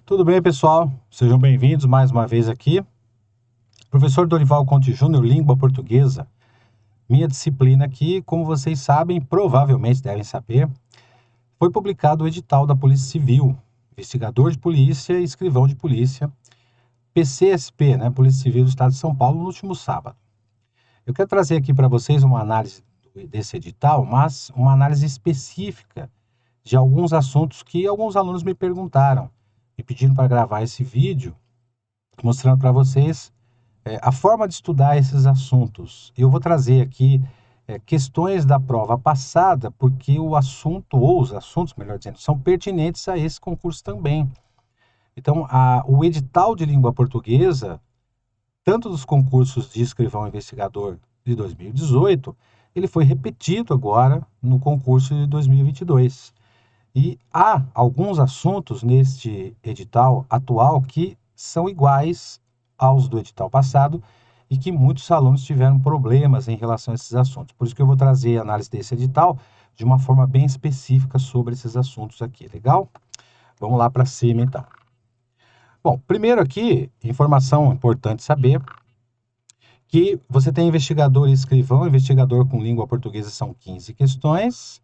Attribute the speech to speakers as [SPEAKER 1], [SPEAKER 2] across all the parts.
[SPEAKER 1] Tudo bem, pessoal? Sejam bem-vindos mais uma vez aqui. Professor Dorival Conte Júnior, Língua Portuguesa. Minha disciplina aqui, como vocês sabem, provavelmente devem saber, foi publicado o edital da Polícia Civil, investigador de polícia e escrivão de polícia, PCSP, né, Polícia Civil do Estado de São Paulo, no último sábado. Eu quero trazer aqui para vocês uma análise desse edital, mas uma análise específica de alguns assuntos que alguns alunos me perguntaram, me pedindo para gravar esse vídeo, mostrando para vocês a forma de estudar esses assuntos. Eu vou trazer aqui questões da prova passada, porque o assunto, ou os assuntos, melhor dizendo, são pertinentes a esse concurso também. Então, o edital de língua portuguesa, tanto dos concursos de escrivão investigador de 2018, ele foi repetido agora no concurso de 2022. E há alguns assuntos neste edital atual que são iguais aos do edital passado e que muitos alunos tiveram problemas em relação a esses assuntos. Por isso que eu vou trazer a análise desse edital de uma forma bem específica sobre esses assuntos aqui, legal? Vamos lá para cima, então. Bom, primeiro aqui, informação importante saber que você tem investigador e escrivão. Investigador com língua portuguesa são 15 questões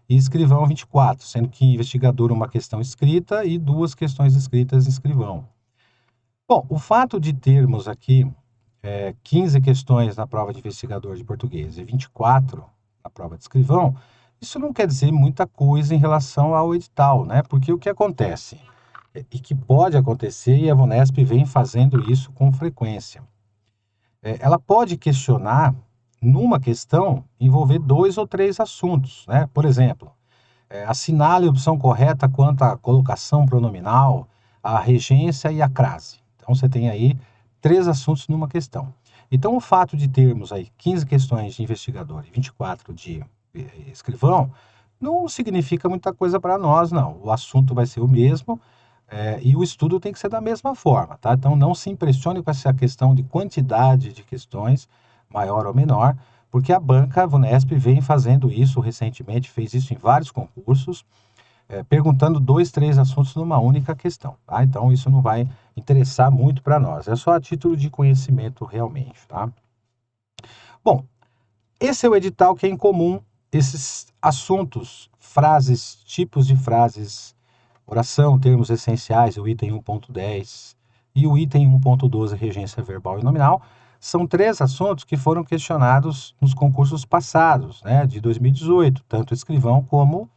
[SPEAKER 1] e escrivão 24, sendo que investigador uma questão escrita e 2 questões escritas em escrivão. Bom, o fato de termos aqui 15 questões na prova de investigador de português e 24 na prova de escrivão, isso não quer dizer muita coisa em relação ao edital, né? Porque o que acontece, e que pode acontecer, e a VUNESP vem fazendo isso com frequência, ela pode questionar numa questão envolver 2 ou 3 assuntos, né? Por exemplo, assinale a opção correta quanto à colocação pronominal, a regência e a crase. Então, você tem aí 3 assuntos numa questão. Então, o fato de termos aí 15 questões de investigador e 24 de escrivão, não significa muita coisa para nós, não. O assunto vai ser o mesmo e o estudo tem que ser da mesma forma, tá? Então, não se impressione com essa questão de quantidade de questões, maior ou menor, porque a banca, a VUNESP, vem fazendo isso recentemente, fez isso em vários concursos, perguntando 2, 3 assuntos numa única questão, tá? Então, isso não vai interessar muito para nós, é só a título de conhecimento realmente, tá? Bom, esse é o edital que é em comum, esses assuntos, frases, tipos de frases, oração, termos essenciais, o item 1.10 e o item 1.12, regência verbal e nominal, são 3 assuntos que foram questionados nos concursos passados, né, de 2018, tanto escrivão como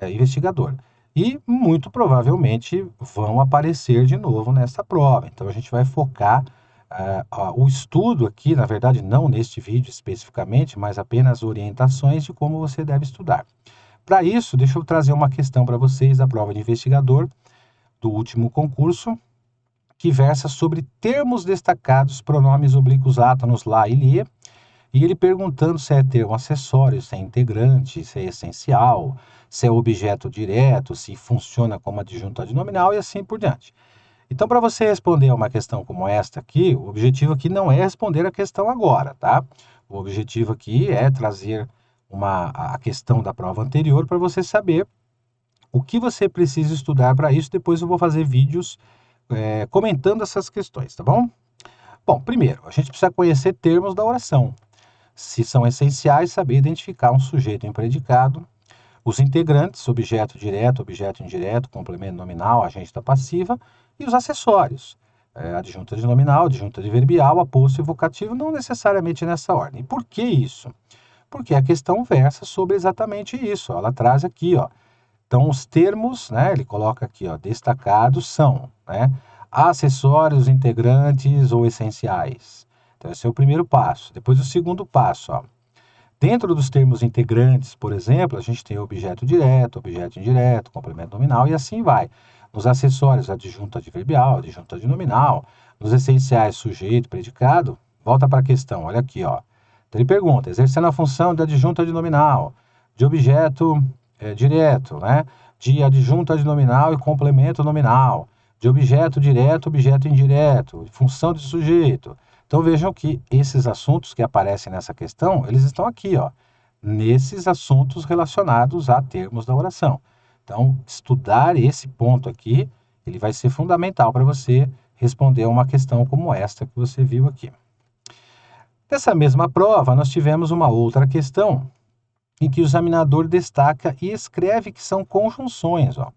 [SPEAKER 1] investigador. E muito provavelmente vão aparecer de novo nessa prova. Então a gente vai focar o estudo aqui, na verdade não neste vídeo especificamente, mas apenas orientações de como você deve estudar. Para isso, deixa eu trazer uma questão para vocês da prova de investigador do último concurso, que versa sobre termos destacados, pronomes oblíquos átonos lá e lhe, e ele perguntando se é termo acessório, se é integrante, se é essencial, se é objeto direto, se funciona como adjunto adnominal e assim por diante. Então, para você responder a uma questão como esta aqui, o objetivo aqui não é responder a questão agora, tá? O objetivo aqui é trazer a questão da prova anterior para você saber o que você precisa estudar para isso. Depois eu vou fazer vídeos comentando essas questões, tá bom? Bom, primeiro, a gente precisa conhecer termos da oração. Se são essenciais, saber identificar um sujeito e um predicado. Os integrantes, objeto direto, objeto indireto, complemento nominal, agente da passiva. E os acessórios, adjunta de nominal, adjunta de verbial, aposto e vocativo, não necessariamente nessa ordem. E por que isso? Porque a questão versa sobre exatamente isso. Ela traz aqui, ó. Então, os termos, né, ele coloca aqui, ó, destacados são, né, acessórios, integrantes ou essenciais. Então, esse é o primeiro passo. Depois, o segundo passo, ó. Dentro dos termos integrantes, por exemplo, a gente tem objeto direto, objeto indireto, complemento nominal e assim vai. Nos acessórios, adjunto adverbial, adjunto adnominal. Nos essenciais, sujeito, predicado. Volta para a questão, olha aqui, ó. Então, ele pergunta, exercendo a função de adjunto adnominal, de objeto direto, né? De adjunto adnominal e complemento nominal, de objeto direto, objeto indireto, função de sujeito. Então vejam que esses assuntos que aparecem nessa questão, eles estão aqui, ó, nesses assuntos relacionados a termos da oração. Então, estudar esse ponto aqui ele vai ser fundamental para você responder a uma questão como esta que você viu aqui. Dessa mesma prova, nós tivemos uma outra questão em que o examinador destaca e escreve que são conjunções. Ó.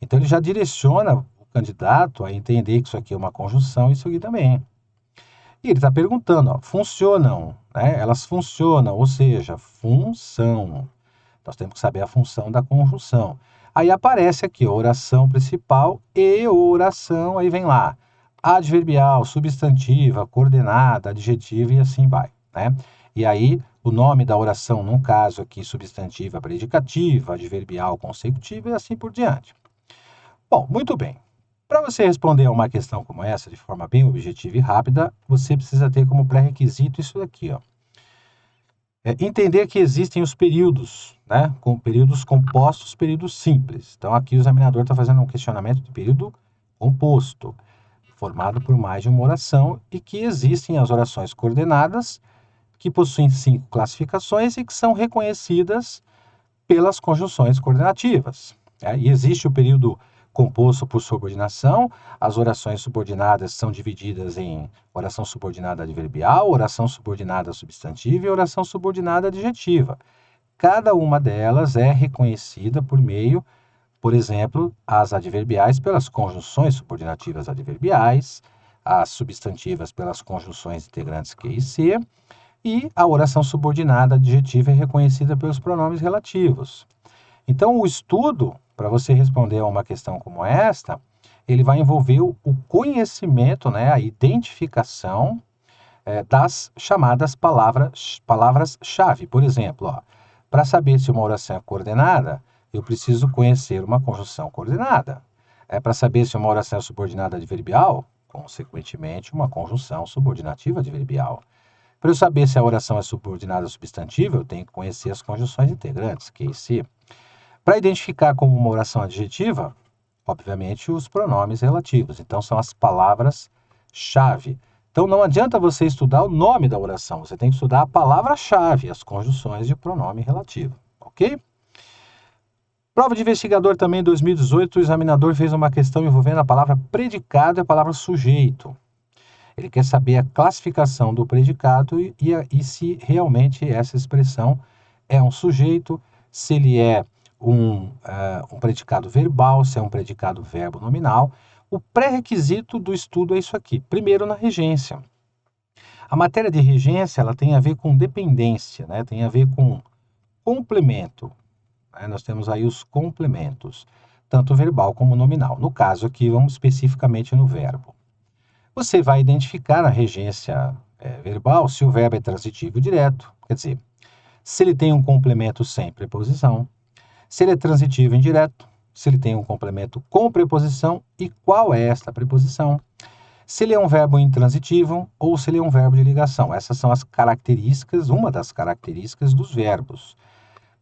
[SPEAKER 1] Então, ele já direciona o candidato a entender que isso aqui é uma conjunção e isso aqui também. E ele está perguntando, ó, funcionam, né? Elas funcionam, ou seja, função. Nós temos que saber a função da conjunção. Aí aparece aqui, oração principal e oração, aí vem lá, adverbial, substantiva, coordenada, adjetiva e assim vai, né? E aí, o nome da oração, no caso aqui, substantiva, predicativa, adverbial, consecutiva e assim por diante. Bom, muito bem. Para você responder a uma questão como essa, de forma bem objetiva e rápida, você precisa ter como pré-requisito isso daqui, ó. Entender que existem os períodos, né? Com períodos compostos, períodos simples. Então, aqui o examinador está fazendo um questionamento de período composto, formado por mais de uma oração, e que existem as orações coordenadas, que possuem 5 classificações e que são reconhecidas pelas conjunções coordenativas. E existe o período composto por subordinação. As orações subordinadas são divididas em oração subordinada adverbial, oração subordinada substantiva e oração subordinada adjetiva. Cada uma delas é reconhecida por meio, por exemplo, as adverbiais pelas conjunções subordinativas adverbiais, as substantivas pelas conjunções integrantes Q e C, e a oração subordinada adjetiva é reconhecida pelos pronomes relativos. Então, o estudo, para você responder a uma questão como esta, ele vai envolver o conhecimento, né, a identificação das chamadas palavras-chave. Por exemplo, para saber se uma oração é coordenada, eu preciso conhecer uma conjunção coordenada. Para saber se uma oração é subordinada adverbial, consequentemente, uma conjunção subordinativa adverbial. Para eu saber se a oração é subordinada substantiva, eu tenho que conhecer as conjunções integrantes, Q e C. Para identificar como uma oração adjetiva, obviamente, os pronomes relativos. Então, são as palavras-chave. Então, não adianta você estudar o nome da oração, você tem que estudar a palavra-chave, as conjunções de pronome relativo, ok? Prova de investigador também, 2018, o examinador fez uma questão envolvendo a palavra predicado e a palavra sujeito. Ele quer saber a classificação do predicado e se realmente essa expressão é um sujeito, se ele é um predicado verbal, se é um predicado verbo nominal. O pré-requisito do estudo é isso aqui. Primeiro, na regência. A matéria de regência ela tem a ver com dependência, né? Tem a ver com complemento. Né? Nós temos aí os complementos, tanto verbal como nominal. No caso aqui, vamos especificamente no verbo. Você vai identificar na regência verbal se o verbo é transitivo direto, quer dizer, se ele tem um complemento sem preposição, se ele é transitivo indireto, se ele tem um complemento com preposição e qual é esta preposição, se ele é um verbo intransitivo ou se ele é um verbo de ligação. Essas são as características, uma das características dos verbos.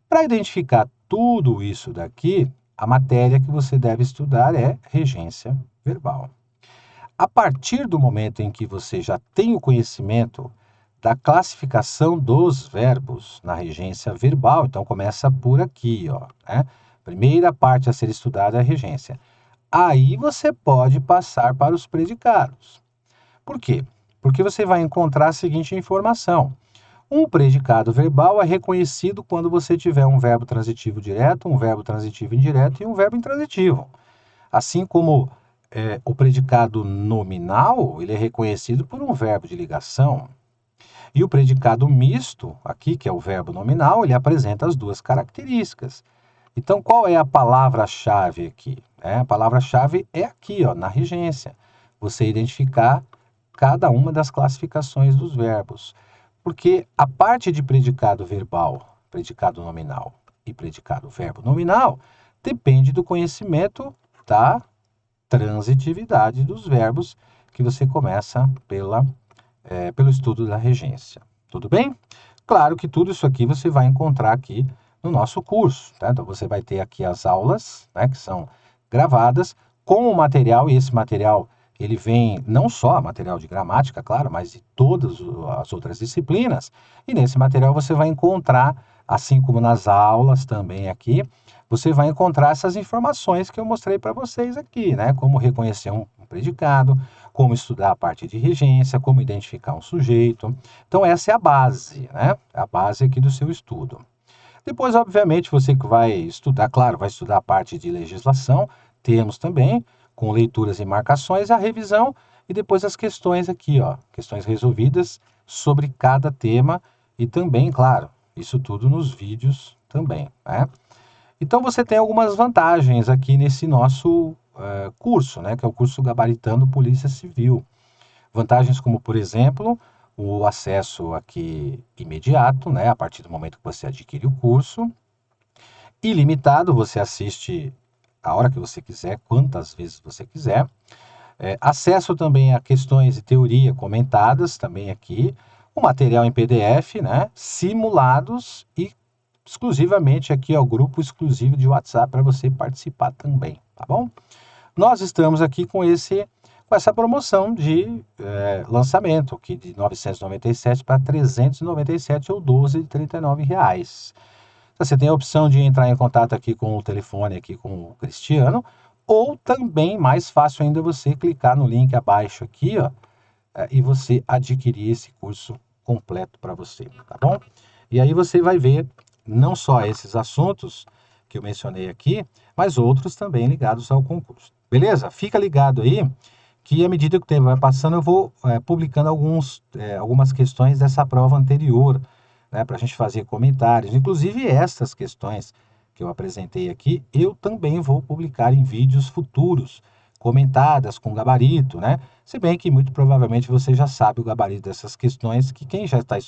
[SPEAKER 1] Para identificar tudo isso daqui, a matéria que você deve estudar é regência verbal. A partir do momento em que você já tem o conhecimento da classificação dos verbos na regência verbal, então começa por aqui, né? Primeira parte a ser estudada é a regência. Aí você pode passar para os predicados. Por quê? Porque você vai encontrar a seguinte informação. Um predicado verbal é reconhecido quando você tiver um verbo transitivo direto, um verbo transitivo indireto e um verbo intransitivo. Assim como o predicado nominal, ele é reconhecido por um verbo de ligação. E o predicado misto, aqui, que é o verbo nominal, ele apresenta as duas características. Então, qual é a palavra-chave aqui? A palavra-chave é aqui, na regência. Você identificar cada uma das classificações dos verbos. Porque a parte de predicado verbal, predicado nominal e predicado verbo nominal, depende do conhecimento da transitividade dos verbos que você começa pelo estudo da regência. Tudo bem? Claro que tudo isso aqui você vai encontrar aqui no nosso curso. Tá? Então, você vai ter aqui as aulas, né, que são gravadas com o material, e esse material ele vem não só material de gramática, claro, mas de todas as outras disciplinas. E nesse material você vai encontrar assim como nas aulas também aqui, você vai encontrar essas informações que eu mostrei para vocês aqui, né? Como reconhecer um predicado, como estudar a parte de regência, como identificar um sujeito. Então, essa é a base, né? A base aqui do seu estudo. Depois, obviamente, você que vai estudar, claro, vai estudar a parte de legislação, termos também, com leituras e marcações, a revisão e depois as questões aqui, ó, questões resolvidas sobre cada tema e também, claro, isso tudo nos vídeos também, né? Então você tem algumas vantagens aqui nesse nosso curso, né, que é o curso Gabaritando Polícia Civil. Vantagens como, por exemplo, o acesso aqui imediato, né, a partir do momento que você adquire o curso. Ilimitado, você assiste a hora que você quiser, quantas vezes você quiser. Acesso também a questões de teoria comentadas também aqui. O material em PDF, né, simulados e exclusivamente aqui ao grupo exclusivo de WhatsApp para você participar também, tá bom? Nós estamos aqui com essa promoção de lançamento, aqui de 997 para 397 ou 12 de R$ 39. Você tem a opção de entrar em contato aqui com o telefone aqui com o Cristiano, ou também, mais fácil ainda, você clicar no link abaixo aqui, ó, e você adquirir esse curso completo para você, tá bom? E aí você vai ver não só esses assuntos que eu mencionei aqui, mas outros também ligados ao concurso. Beleza? Fica ligado aí, que à medida que o tempo vai passando, eu vou publicando algumas questões dessa prova anterior, né, para a gente fazer comentários. Inclusive essas questões que eu apresentei aqui, eu também vou publicar em vídeos futuros, comentadas com gabarito, né? Se bem que muito provavelmente você já sabe o gabarito dessas questões, que quem já está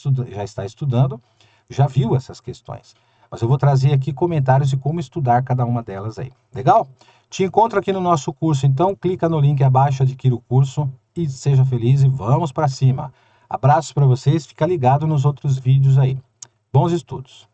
[SPEAKER 1] estudando já viu essas questões. Mas eu vou trazer aqui comentários de como estudar cada uma delas aí. Legal? Te encontro aqui no nosso curso, então clica no link abaixo, adquira o curso e seja feliz e vamos para cima. Abraços para vocês, fica ligado nos outros vídeos aí. Bons estudos!